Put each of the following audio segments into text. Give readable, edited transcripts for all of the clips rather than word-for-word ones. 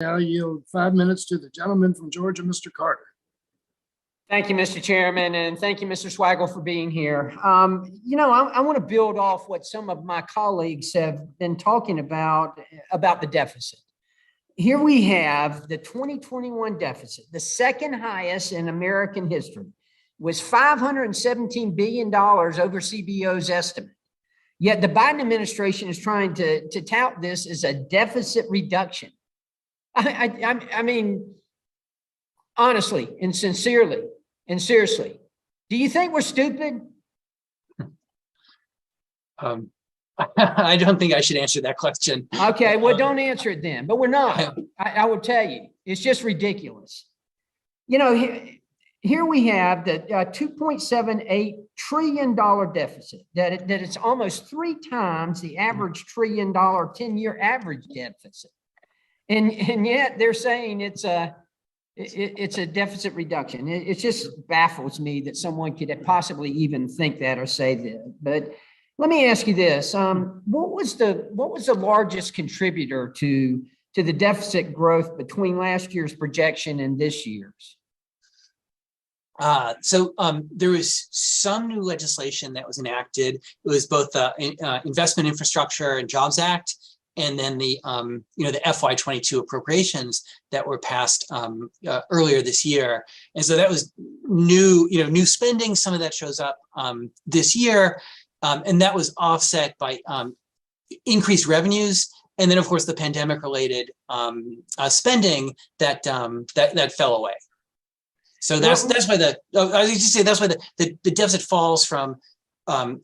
Now yield 5 minutes to the gentleman from Georgia, Mr. Carter. Thank you, Mr. Chairman, and thank you, Mr. Swagel, for being here. I want to build off what some of my colleagues have been talking about the deficit. Here we have the 2021 deficit, the second highest in American history, was $517 billion over CBO's estimate. Yet the Biden administration is trying to tout this as a deficit reduction. I mean, honestly and sincerely and seriously, do you think we're stupid? I don't think I should answer that question. Okay, well, don't answer it then, but we're not. I will tell you, it's just ridiculous. You know, here we have the $2.78 trillion deficit, that it's almost 3 times the average $1 trillion 10-year average deficit. And yet they're saying it's a deficit reduction. It just baffles me that someone could possibly even think that or say that. But let me ask you this: what was the largest contributor to the deficit growth between last year's projection and this year's? There was some new legislation that was enacted. It was both the Investment Infrastructure and Jobs Act, and then the FY22 appropriations that were passed earlier this year. And so that was new spending. Some of that shows up this year, and that was offset by increased revenues, and then of course the pandemic-related spending that fell away. So that's why the deficit falls from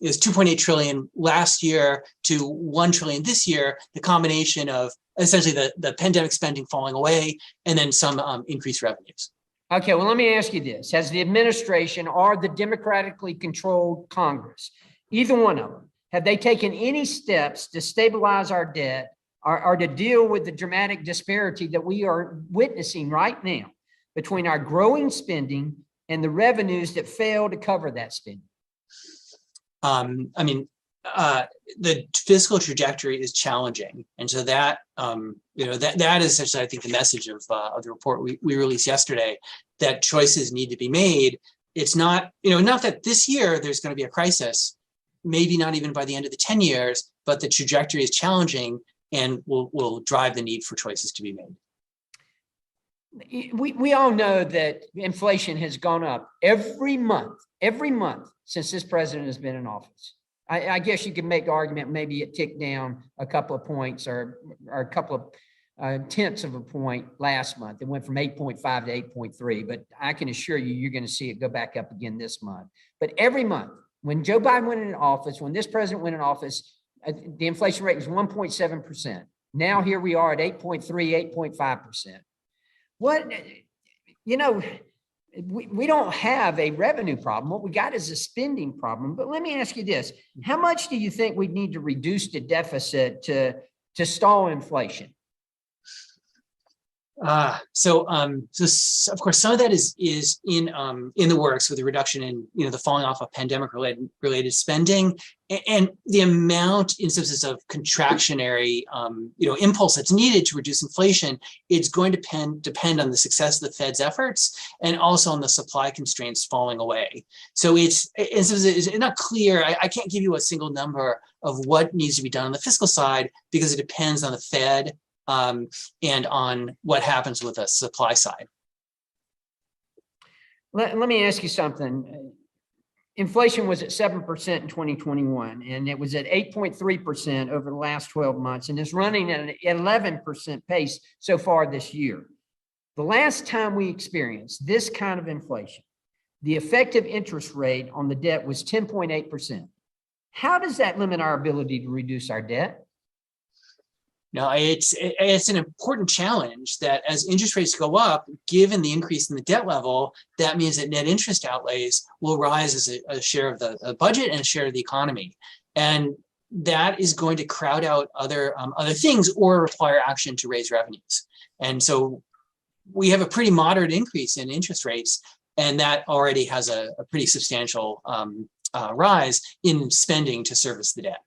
is 2.8 trillion last year to 1 trillion this year. The combination of essentially the pandemic spending falling away and then some increased revenues. Okay, well, let me ask you this: has the administration or the democratically controlled Congress, either one of them, have they taken any steps to stabilize our debt or to deal with the dramatic disparity that we are witnessing right now between our growing spending and the revenues that fail to cover that spending? The fiscal trajectory is challenging, and so that that is essentially, I think, the message of the report we released yesterday. That choices need to be made. It's not not that this year there's going to be a crisis, maybe not even by the end of the 10 years, but the trajectory is challenging and will drive the need for choices to be made. We all know that inflation has gone up every month since this president has been in office. I guess you could make the argument maybe it ticked down a couple of points or a couple of tenths of a point last month. It went from 8.5 to 8.3, but I can assure you, you're going to see it go back up again this month. But every month, when Joe Biden went in office, when this president went in office, the inflation rate was 1.7%. Now here we are at 8.3, 8.5%. We don't have a revenue problem. What we got is a spending problem. But let me ask you this: how much do you think we need to reduce the deficit to stall inflation? So of course some of that is in the works with the reduction in the falling off of pandemic related spending, and the amount instances of contractionary impulse that's needed to reduce inflation. It's going to depend on the success of the Fed's efforts and also on the supply constraints falling away. So it's not clear. I can't give you a single number of what needs to be done on the fiscal side because it depends on the Fed and on what happens with the supply side. Let me ask you something. Inflation was at 7% in 2021, and it was at 8.3% over the last 12 months, and it's running at an 11% pace so far this year. The last time we experienced this kind of inflation, the effective interest rate on the debt was 10.8%. How does that limit our ability to reduce our debt? No, it's an important challenge that as interest rates go up, given the increase in the debt level, that means that net interest outlays will rise as a share of the budget and a share of the economy. And that is going to crowd out other things or require action to raise revenues. And so we have a pretty moderate increase in interest rates, and that already has a pretty substantial rise in spending to service the debt.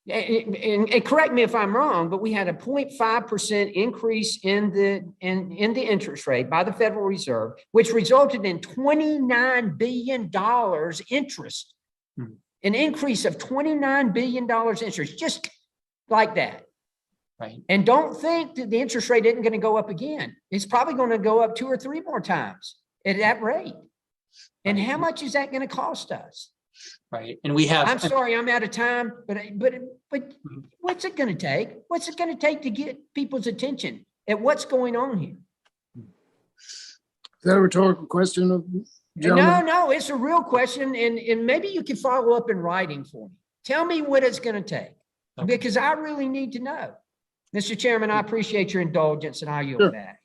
and correct me if I'm wrong, but we had a 0.5% increase in the interest rate by the Federal Reserve, which resulted in $29 billion interest, an increase of $29 billion interest, just like that. Right. And don't think that the interest rate isn't going to go up again. It's probably going to go up 2 or 3 more times at that rate. And how much is that going to cost us? Right. And we have, I'm sorry, I'm out of time, but what's it going to take? What's it going to take to get people's attention at what's going on here? Is that a rhetorical question of gentlemen? No, it's a real question. And maybe you can follow up in writing for me. Tell me what it's going to take, because I really need to know. Mr. Chairman, I appreciate your indulgence and I yield Sure. back.